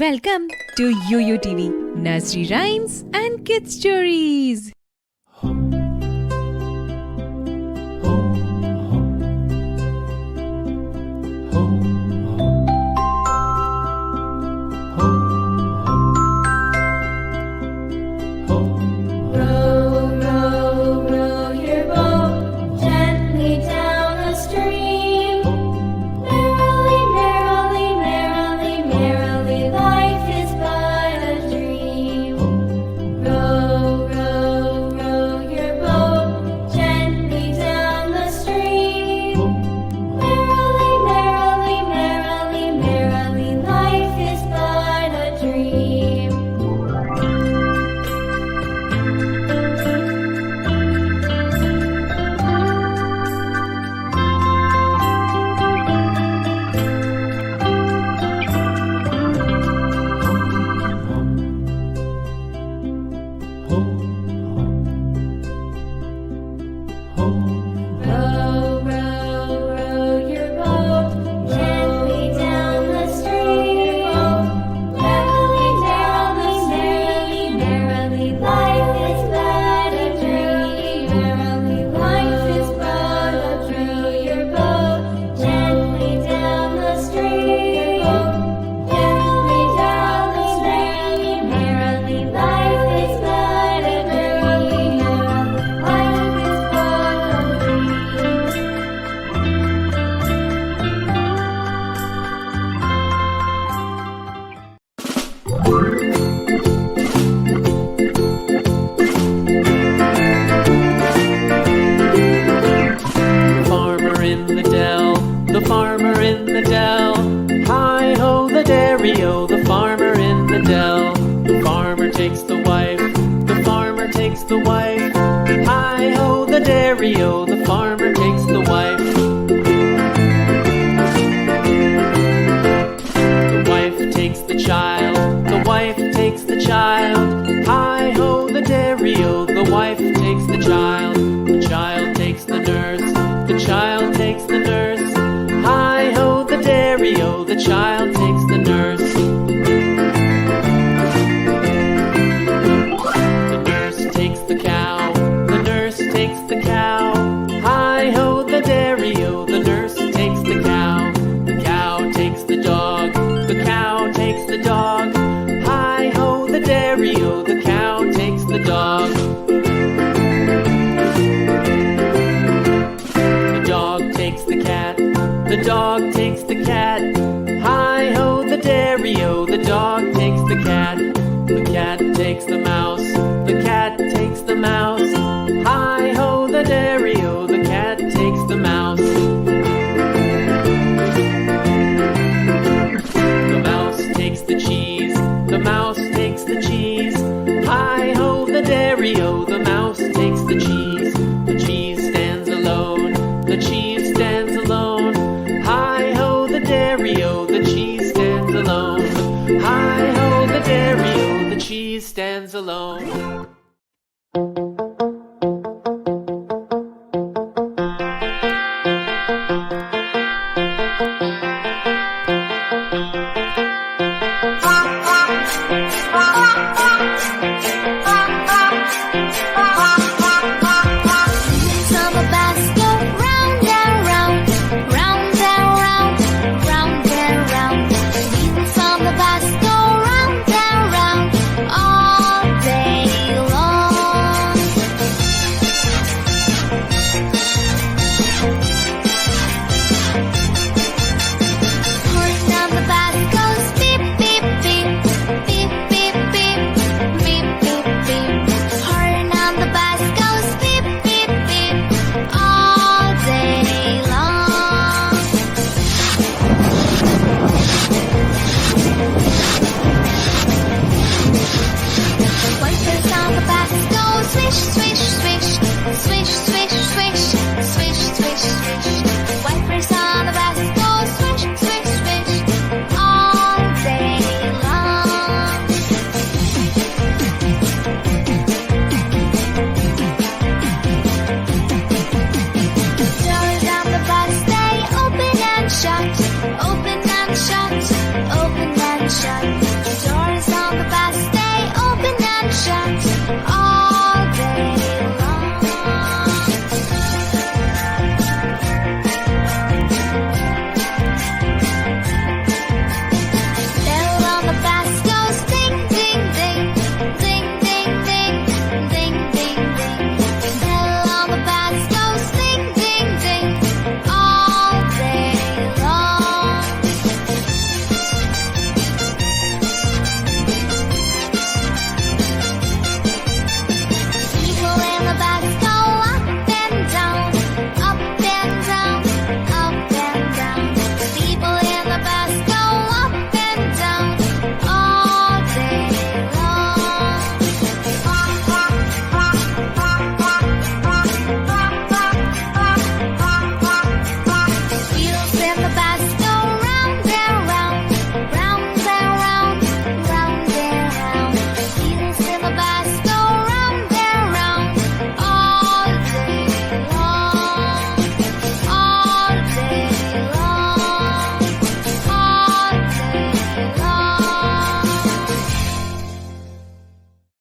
Welcome to YOO YOO TV, Nursery Rhymes and Kids Stories. The farmer in the dell. Hi-ho, the dairy-o, the farmer in the dell. The farmer takes the wife, the farmer takes the wife. Hi-ho, the dairy-o, the farmer takes the wife. The wife takes the child, the wife takes the child. Hi-ho, the dairy-o, the wife takes the child. The child takes the nurse, the child takes the nurse. Hi-ho, the dairy-o, the child takes the nurse. The nurse takes the cow, the nurse takes the cow. Hi-ho, the dairy-o, the nurse takes the cow. The cow takes the dog, the cow takes the dog. Hi-ho, the dairy-o, the cow takes the dog. The dog takes the cat, the dog takes the cat. Hi-ho, the dairy-o, the dog takes the cat. The cat takes the mouse, the cat takes the mouse. Hi-ho, the dairy-o, the cat takes the mouse. The mouse takes the cheese, the mouse takes the cheese. Hi-ho, the dairy-o, the mouse takes the cheese. The cheese stands alone, the cheese stands alone. Hi-ho, the dairy-o, the cheese stands alone. Hi-ho, the dairy-o, the cheese stands alone.